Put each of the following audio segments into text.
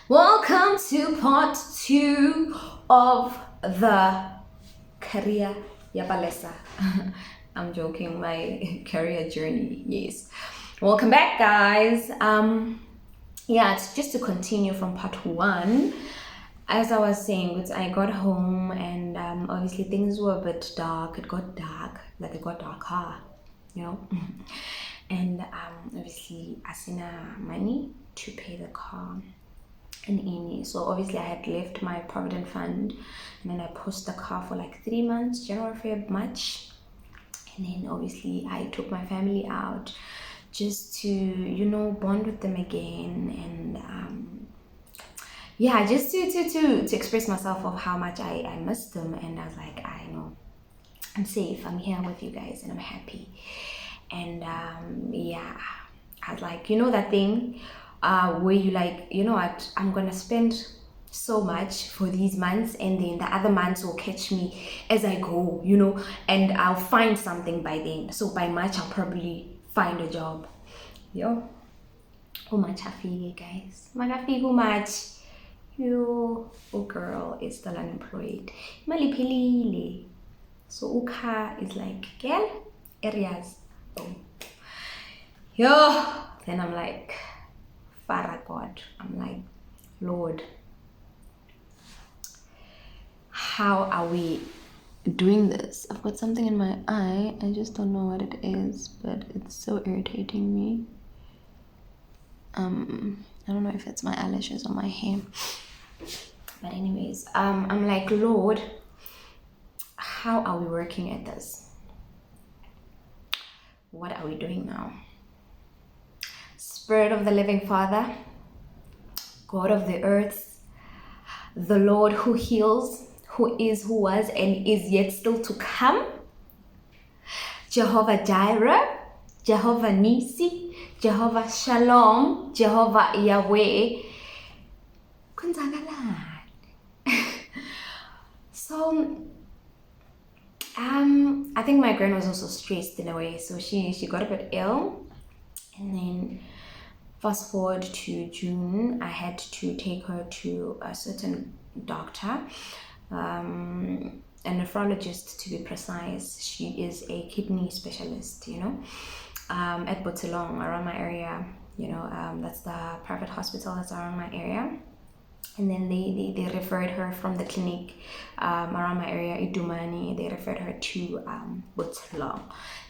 Welcome to part 2 of the career Yabalesa. I'm joking, my career journey, yes. Welcome back, guys. It's just to continue from part 1. As I was saying, I got home and obviously things were a bit dark. It got dark, like it got darker, you know. And obviously I seen money to pay the car in Amy. So obviously I had left my provident fund, and then I pushed the car for like 3 months, January, February, March. And then obviously I took my family out just to bond with them again, and just to express myself of how much I missed them. And I was like, I know I'm safe, I'm here with you guys, and I'm happy. And I was like, that thing where you like, you know what, I'm gonna spend so much for these months, and then the other months will catch me as I go, and I'll find something by then. So by March I'll probably find a job. How much hafike, guys? Magafike how much? Oh, girl is still unemployed. Imali philile. So Uka is like, girl, areas. Then I'm like, Father God, I'm like, Lord, how are we doing this? I've got something in my eye. I just don't know what it is, but it's so irritating me. I don't know if it's my eyelashes or my hair. But anyways, I'm like, Lord, how are we working at this? What are we doing now? Spirit of the living Father, God of the earth, the Lord who heals, who is, who was, and is yet still to come, Jehovah Jireh, Jehovah Nisi, Jehovah Shalom, Jehovah Yahweh. So I think my grandma was also stressed in a way, so she got a bit ill. And then fast forward to June, I had to take her to a certain doctor, a nephrologist to be precise. She is a kidney specialist, at Botolong, around my area. That's the private hospital that's around my area. And then they referred her from the clinic around my area, Idumani. They referred her to Botolong.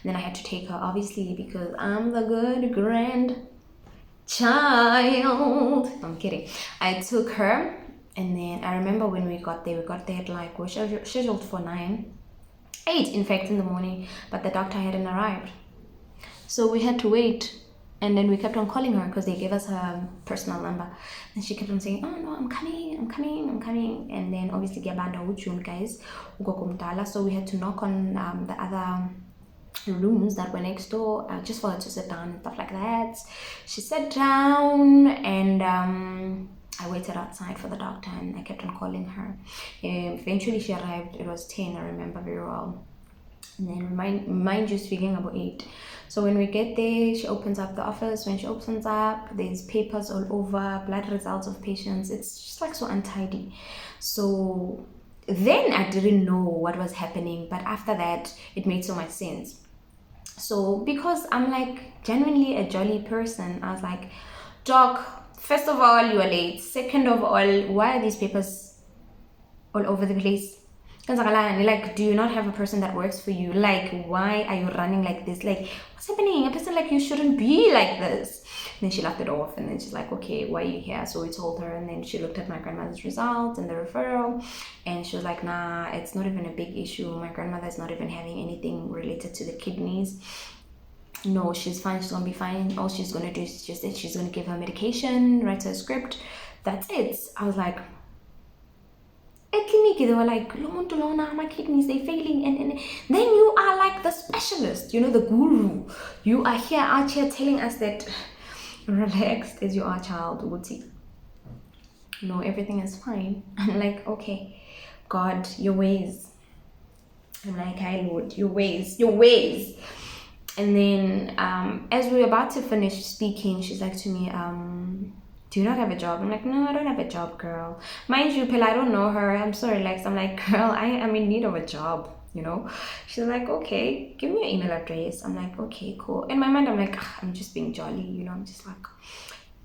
Then I had to take her, obviously, because I'm the good grandchild. I'm kidding. I took her, and then I remember when we got there at like, we're scheduled for 8 in fact in the morning, but the doctor hadn't arrived. So we had to wait. And then we kept on calling her because they gave us her personal number. And she kept on saying, oh no, I'm coming. And then obviously guys, so we had to knock on the other rooms that were next door just for her to sit down and stuff like that. She sat down, and I waited outside for the doctor, and I kept on calling her. Eventually she arrived. It was 10, I remember very well. And then mind you, speaking about 8. So when we get there, she opens up the office. When she opens up, there's papers all over, blood results of patients. It's just like so untidy. So then I didn't know what was happening, but after that, it made so much sense. So because I'm like genuinely a jolly person, I was like, Doc, first of all, you are late. Second of all, why are these papers all over the place? Like, do you not have a person that works for you? Like, why are you running like this? Like, what's happening? A person like you shouldn't be like this. And then she laughed it off, and then she's like, okay, why are you here? So we told her, and then she looked at my grandmother's results and the referral, and she was like, nah, it's not even a big issue. My grandmother's not even having anything related to the kidneys. No, she's fine. She's gonna be fine. All she's gonna do is just that she's gonna give her medication, write her a script. That's it. I was like, at clinic, they were like, my kidneys, they're failing, and then you are like the specialist, the guru. You are out here telling us that relaxed as you are, child, no, everything is fine. I'm like, okay, God, your ways. I'm like, hi, Lord, your ways. And then as we were about to finish speaking, she's like to me, do do you not have a job? I'm like, no, I don't have a job, girl. Mind you, Pella, I don't know her. I'm so relaxed. I'm like, girl, I am in need of a job, you know? She's like, okay, give me your email address. I'm like, okay, cool. In my mind, I'm like, I'm just being jolly, you know? I'm just like,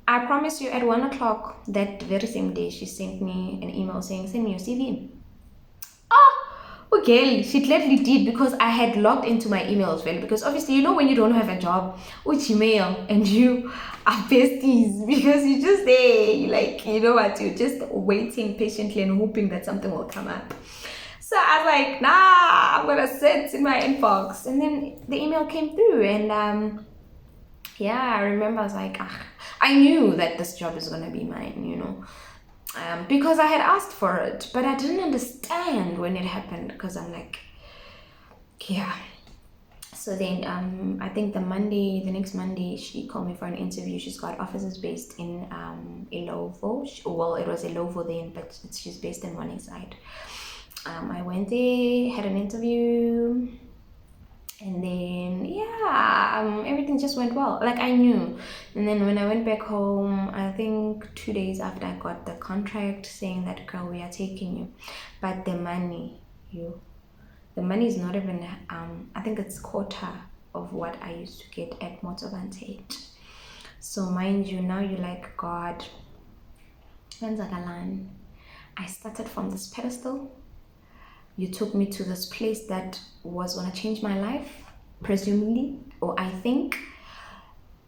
I promise you, at 1 o'clock that very same day, she sent me an email saying, send me your CV. Okay, she gladly did because I had logged into my email as well. Because obviously, you know, when you don't have a job with Gmail and you are besties, because you're just there, like, you know what, you're just waiting patiently and hoping that something will come up. So I was like, nah, I'm gonna sit in my inbox. And then the email came through, and yeah, I remember I was like, I knew that this job is gonna be mine, you know. Because I had asked for it, but I didn't understand when it happened because I'm like, yeah. So then I think the next Monday, she called me for an interview. She's got offices based in Ilovo. Well, it was Ilovo then, but she's based in Morningside. I went there, had an interview, and then yeah, everything just went well, like I knew. And then when I went back home, I think 2 days after, I got the contract saying that, girl, we are taking you, but the money is not even I think it's quarter of what I used to get at Motobantate. So mind you, now you're like, God, I started from this pedestal. You took me to this place that was going to change my life, presumably, or I think.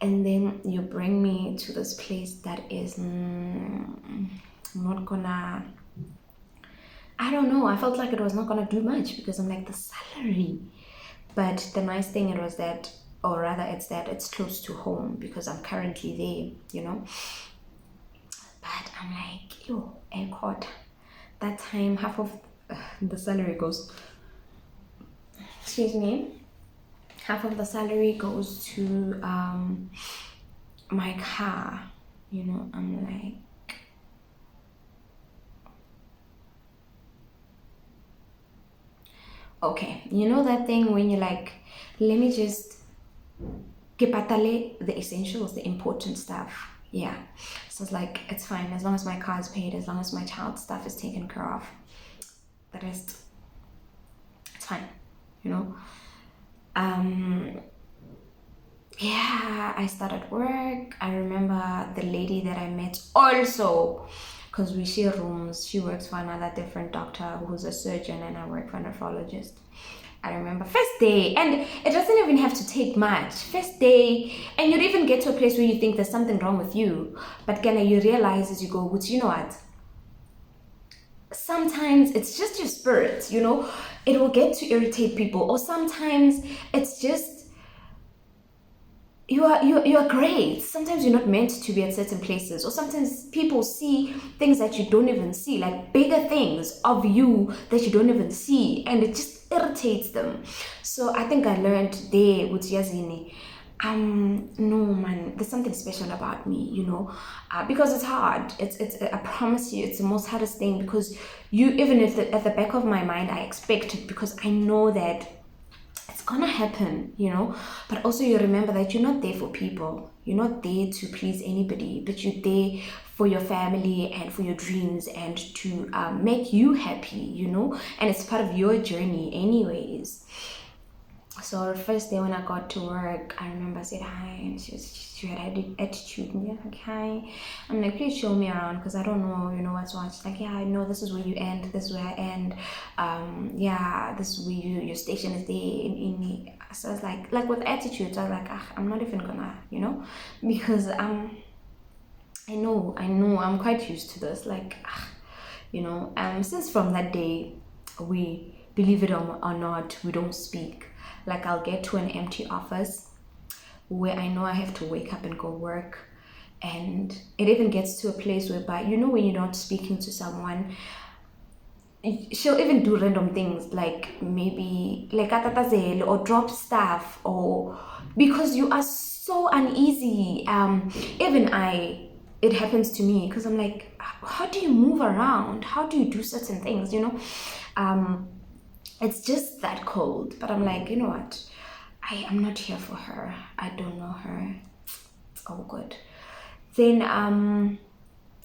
And then you bring me to this place that is not gonna, I don't know, I felt like it was not gonna do much because I'm like, the salary. But the nice thing it was that, or rather it's that it's close to home because I'm currently there, you know. But I'm like, yo, a quarter. That time, half of the salary goes, excuse me, half of the salary goes to my car, you know. I'm like, okay, you know that thing when you're like, let me just ke patale the essentials, the important stuff. Yeah, so it's like, it's fine as long as my car is paid, as long as my child stuff is taken care of, the rest, it's fine, you know. Yeah, I started work. I remember the lady that I met also, because we share rooms. She works for another different doctor who's a surgeon, and I work for a nephrologist. I remember first day, and it doesn't even have to take much. First day, and you'd even get to a place where you think there's something wrong with you, but then you realize as you go, which, you know what, sometimes it's just your spirit, you know. It will get to irritate people, or sometimes it's just you are great. Sometimes you're not meant to be at certain places, or sometimes people see things that you don't even see, like bigger things of you that you don't even see, and it just irritates them. So I think I learned there with Yazini, no man, there's something special about me, you know. Because it's hard, it's I promise you, it's the most hardest thing, because you, even if at the back of my mind I expect it, because I know that it's gonna happen, you know. But also you remember that you're not there for people, you're not there to please anybody, but you're there for your family and for your dreams, and to make you happy, you know. And it's part of your journey anyways. So the first day when I got to work, I remember I said hi, and she had attitude, and yeah, like, hi. I'm like, please show me around because I don't know, you know, what's what. She's like, yeah, I know this is where you end, this is where I end. Yeah, this is where your station is there in. So I was like with attitude, I was like, I'm not even gonna, you know, because I know, I'm quite used to this, like, you know. Since from that day, we, believe it or not, we don't speak. Like, I'll get to an empty office where I know I have to wake up and go work, and it even gets to a place whereby, you know, when you're not speaking to someone, she'll even do random things, like maybe like atatazele or drop stuff, or because you are so uneasy. Even it happens to me because I'm like, how do you move around, how do you do certain things, you know. It's just that cold. But I'm like, you know what, I am not here for her, I don't know her, it's all good. Then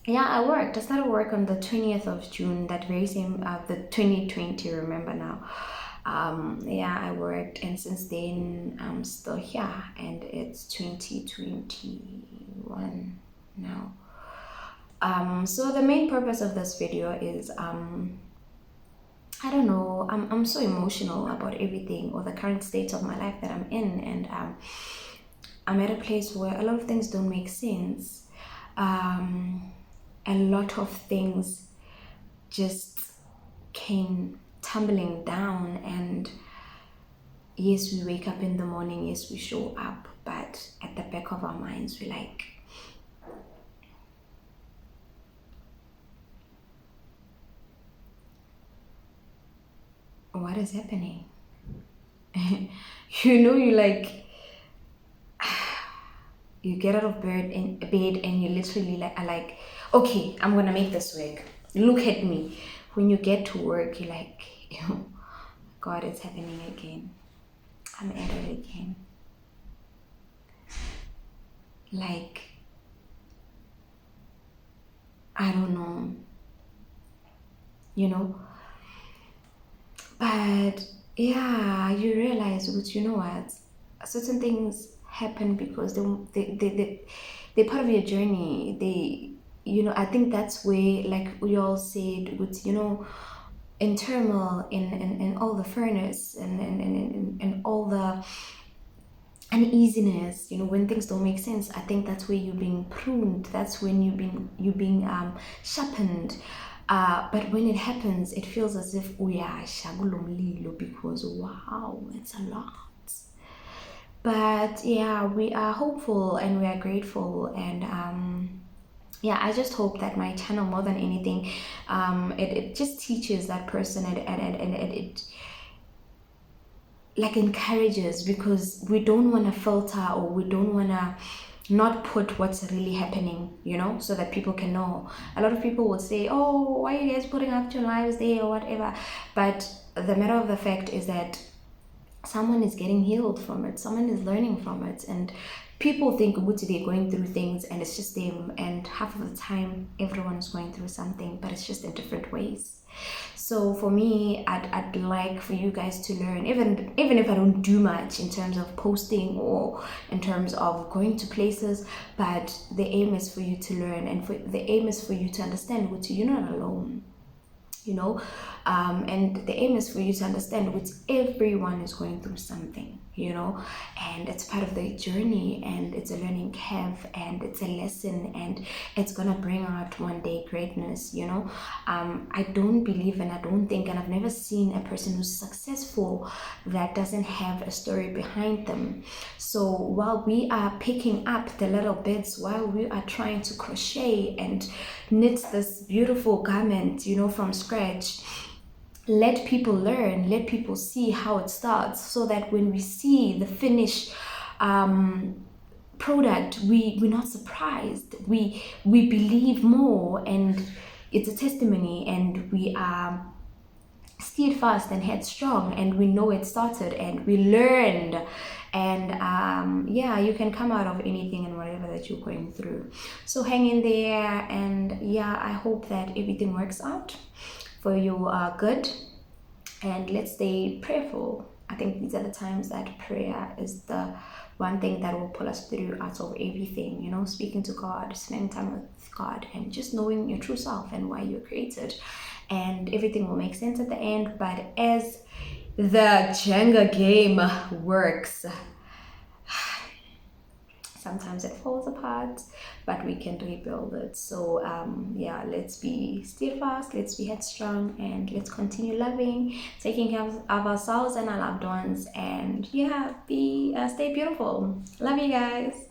Yeah, I worked. I started work on the 20th of June, that very same, the 2020, remember now. Yeah, I worked, and since then I'm still here, and it's 2021 now. So the main purpose of this video is, I don't know, I'm so emotional about everything, or the current state of my life that I'm in, and I'm at a place where a lot of things don't make sense. A lot of things just came tumbling down, and yes, we wake up in the morning, yes, we show up, but at the back of our minds we're like, what is happening? You like, you get out of bed and you literally like are like, okay, I'm gonna make this work, look at me. When you get to work, you're like, God, it's happening again, I'm at it again. Like, I don't know, you know. But yeah, you realize, but you know what? Certain things happen because they're part of your journey. I think that's where, like we all said, with, in turmoil, in all the furnace, and all the uneasiness, when things don't make sense, I think that's where you're being pruned. That's when you're being sharpened. But when it happens, it feels as if we are shagulomlilo, because wow, it's a lot. But yeah, we are hopeful and we are grateful, and yeah, I just hope that my channel, more than anything, it just teaches that person, and it like encourages, because we don't want to filter, or we don't want to not put what's really happening, so that people can know. A lot of people would say, oh, why are you guys putting up your lives there, or whatever. But the matter of the fact is that someone is getting healed from it, someone is learning from it, and people think they're going through things and it's just them, and half of the time everyone is going through something, but it's just in different ways. So for me, I'd like for you guys to learn, even if I don't do much in terms of posting or in terms of going to places, but the aim is for you to learn, and the aim is for you to understand what you're not alone, and the aim is for you to understand which everyone is going through something, and it's part of the journey, and it's a learning curve, and it's a lesson, and it's gonna bring out one day greatness. I don't believe, and I don't think, and I've never seen a person who's successful that doesn't have a story behind them. So while we are picking up the little bits, while we are trying to crochet and knit this beautiful garment, from scratch, let people learn, let people see how it starts, so that when we see the finished product, we're not surprised, we believe more, and it's a testimony, and we are steadfast and headstrong, and we know it started and we learned. And yeah, you can come out of anything and whatever that you're going through. So hang in there, and yeah, I hope that everything works out for your good, and let's stay prayerful. I think these are the times that prayer is the one thing that will pull us through out of everything, speaking to God, spending time with God, and just knowing your true self and why you're created, and everything will make sense at the end. But as the Jenga game works, sometimes it falls apart, but we can rebuild it. So yeah, let's be steadfast, let's be headstrong, and let's continue loving, taking care of ourselves and our loved ones, and yeah, stay beautiful. Love you guys.